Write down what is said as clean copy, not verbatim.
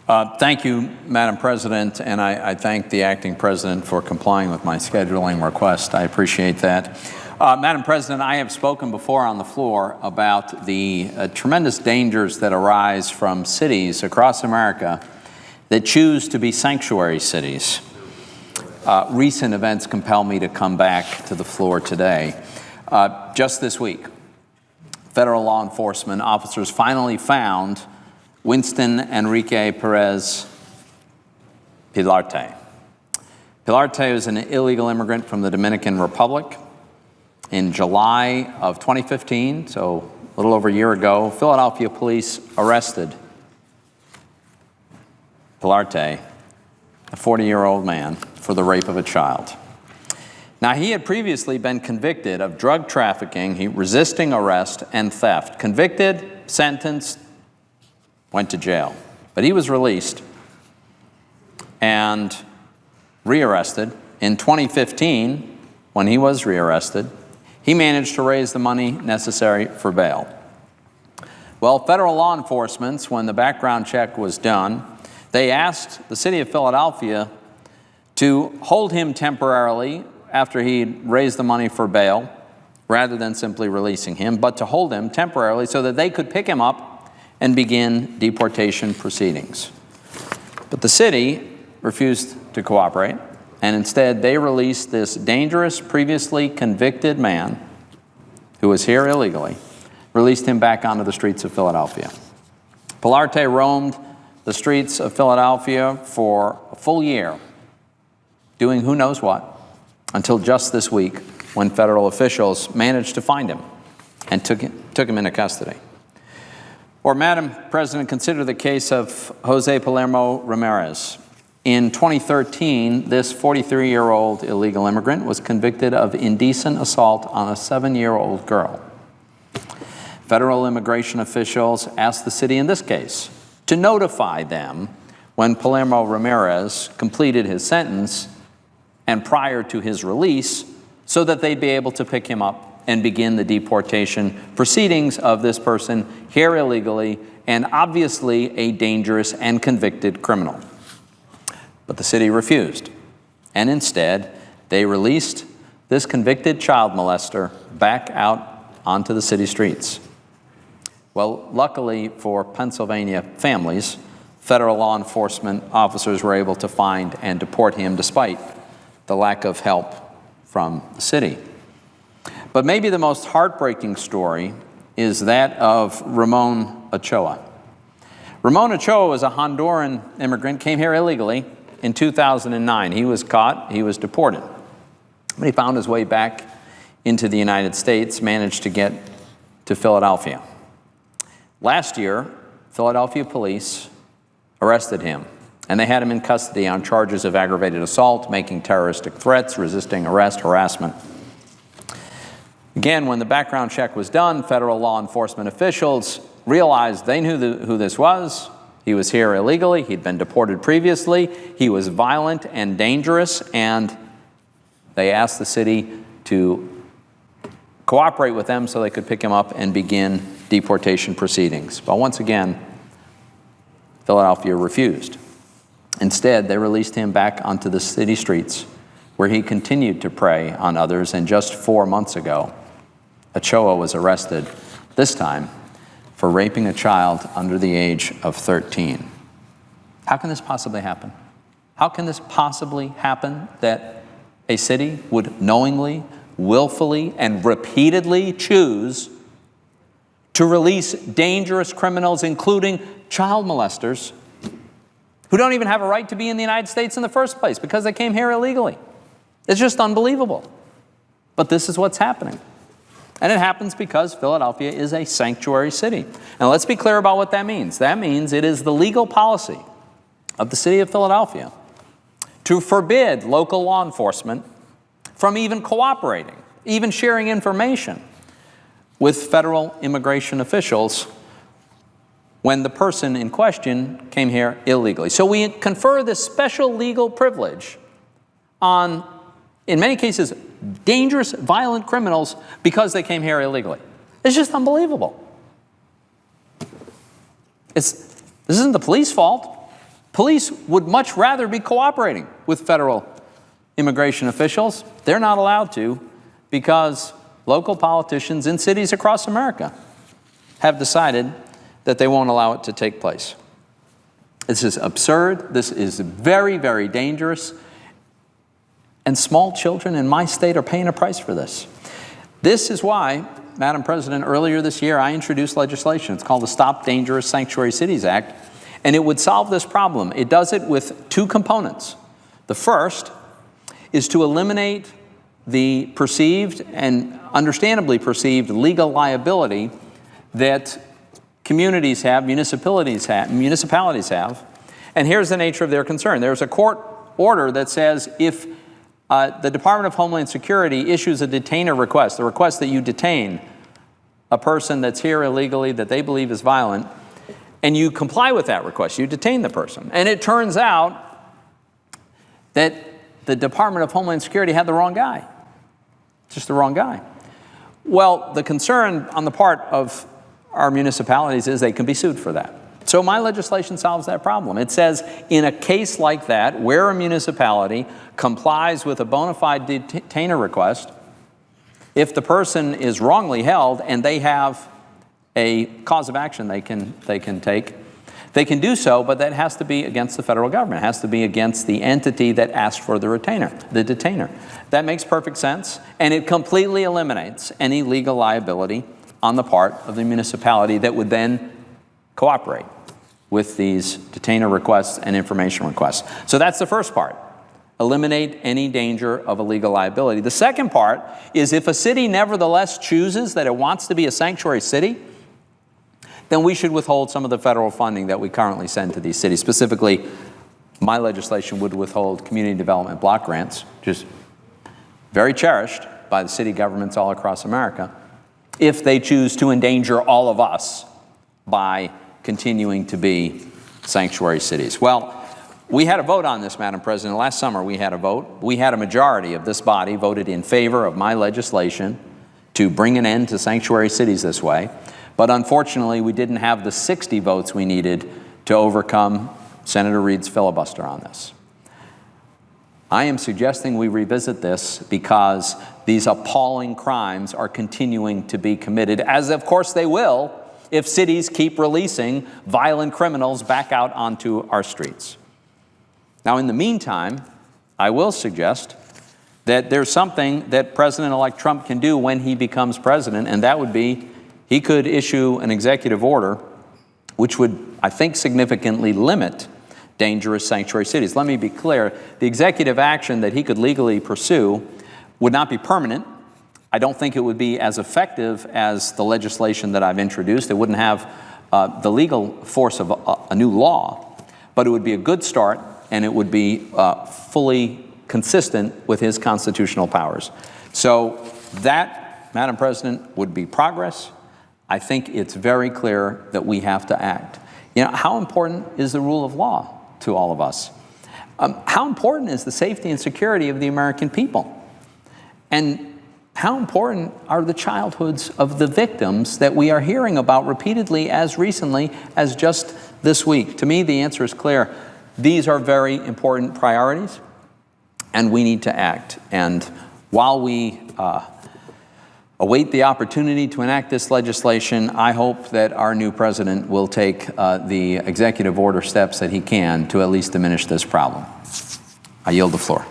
Thank you, Madam President, and I thank the acting president for complying with my scheduling request. I appreciate that. Madam President, I have spoken before on the floor about the tremendous dangers that arise from cities across America that choose to be sanctuary cities. Recent events compel me to come back to the floor today. Just this week, federal law enforcement officers finally found Winston Enrique Perez Pilarte. Pilarte is an illegal immigrant from the Dominican Republic. In July of 2015, so a little over a year ago, Philadelphia police arrested Pilarte, a 40-year-old man, for the rape of a child. Now, he had previously been convicted of drug trafficking, resisting arrest, and theft. Convicted, sentenced, went to jail. But he was released and rearrested. In 2015, when he was rearrested, he managed to raise the money necessary for bail. Well, federal law enforcement, when the background check was done, they asked the city of Philadelphia to hold him temporarily after he raised the money for bail, rather than simply releasing him, but to hold him temporarily so that they could pick him up and begin deportation proceedings. But the city refused to cooperate, and instead they released this dangerous, previously convicted man who was here illegally, released him back onto the streets of Philadelphia. Pilarte roamed the streets of Philadelphia for a full year, doing who knows what, until just this week when federal officials managed to find him and took him into custody. Or, Madam President, consider the case of Jose Palermo Ramirez. In 2013, this 43-year-old illegal immigrant was convicted of indecent assault on a 7-year-old girl. Federal immigration officials asked the city in this case to notify them when Palermo Ramirez completed his sentence and prior to his release, so that they'd be able to pick him up and begin the deportation proceedings of this person here illegally and obviously a dangerous and convicted criminal. But the city refused, and instead they released this convicted child molester back out onto the city streets. Well, luckily for Pennsylvania families, federal law enforcement officers were able to find and deport him despite the lack of help from the city. But maybe the most heartbreaking story is that of Ramon Ochoa. Ramon Ochoa was a Honduran immigrant, came here illegally in 2009. He was caught, he was deported. But he found his way back into the United States, managed to get to Philadelphia. Last year, Philadelphia police arrested him, and they had him in custody on charges of aggravated assault, making terroristic threats, resisting arrest, harassment. Again, when the background check was done, federal law enforcement officials realized they knew who this was. He was here illegally. He'd been deported previously. He was violent and dangerous, and they asked the city to cooperate with them so they could pick him up and begin deportation proceedings. But once again, Philadelphia refused. Instead, they released him back onto the city streets, where he continued to prey on others, and just 4 months ago, Ochoa was arrested, this time for raping a child under the age of 13. How can this possibly happen? How can this possibly happen that a city would knowingly, willfully, and repeatedly choose to release dangerous criminals, including child molesters, who don't even have a right to be in the United States in the first place because they came here illegally? It's just unbelievable. But this is what's happening. And it happens because Philadelphia is a sanctuary city. And let's be clear about what that means. That means it is the legal policy of the city of Philadelphia to forbid local law enforcement from even cooperating, even sharing information with federal immigration officials when the person in question came here illegally. So we confer this special legal privilege on, in many cases, dangerous, violent criminals because they came here illegally. It's just unbelievable. This isn't the police fault. Police would much rather be cooperating with federal immigration officials. They're not allowed to because local politicians in cities across America have decided that they won't allow it to take place. This is absurd. This is very, very dangerous. And small children in my state are paying a price for this. This is why, Madam President, earlier this year I introduced legislation. It's called the Stop Dangerous Sanctuary Cities Act, and it would solve this problem. It does it with two components. The first is to eliminate the perceived and understandably perceived legal liability that communities have, municipalities have. And here's the nature of their concern. There's a court order that says if the Department of Homeland Security issues a detainer request, the request that you detain a person that's here illegally that they believe is violent, and you comply with that request, you detain the person. And it turns out that the Department of Homeland Security had the wrong guy, just the wrong guy. Well, the concern on the part of our municipalities is they can be sued for that. So my legislation solves that problem. It says in a case like that, where a municipality complies with a bona fide detainer request, if the person is wrongly held and they have a cause of action they can take, they can do so, but that has to be against the federal government. It has to be against the entity that asked for the detainer. That makes perfect sense, and it completely eliminates any legal liability on the part of the municipality that would then cooperate with these detainer requests and information requests. So that's the first part. Eliminate any danger of a legal liability. The second part is if a city nevertheless chooses that it wants to be a sanctuary city, then we should withhold some of the federal funding that we currently send to these cities. Specifically, my legislation would withhold community development block grants, which is very cherished by the city governments all across America, if they choose to endanger all of us by continuing to be sanctuary cities. Well, we had a vote on this, Madam President. Last summer we had a vote. We had a majority of this body voted in favor of my legislation to bring an end to sanctuary cities this way. But unfortunately, we didn't have the 60 votes we needed to overcome Senator Reid's filibuster on this. I am suggesting we revisit this because these appalling crimes are continuing to be committed, as of course they will, if cities keep releasing violent criminals back out onto our streets. Now, in the meantime, I will suggest that there's something that President-elect Trump can do when he becomes president, and that would be he could issue an executive order which would, I think, significantly limit dangerous sanctuary cities. Let me be clear. The executive action that he could legally pursue would not be permanent. I don't think it would be as effective as the legislation that I've introduced. It wouldn't have the legal force of a new law, but it would be a good start, and it would be fully consistent with his constitutional powers. So that, Madam President, would be progress. I think it's very clear that we have to act. You know, how important is the rule of law to all of us? How important is the safety and security of the American people? And how important are the childhoods of the victims that we are hearing about repeatedly as recently as just this week? To me, the answer is clear. These are very important priorities, and we need to act. And while we await the opportunity to enact this legislation, I hope that our new president will take the executive order steps that he can to at least diminish this problem. I yield the floor.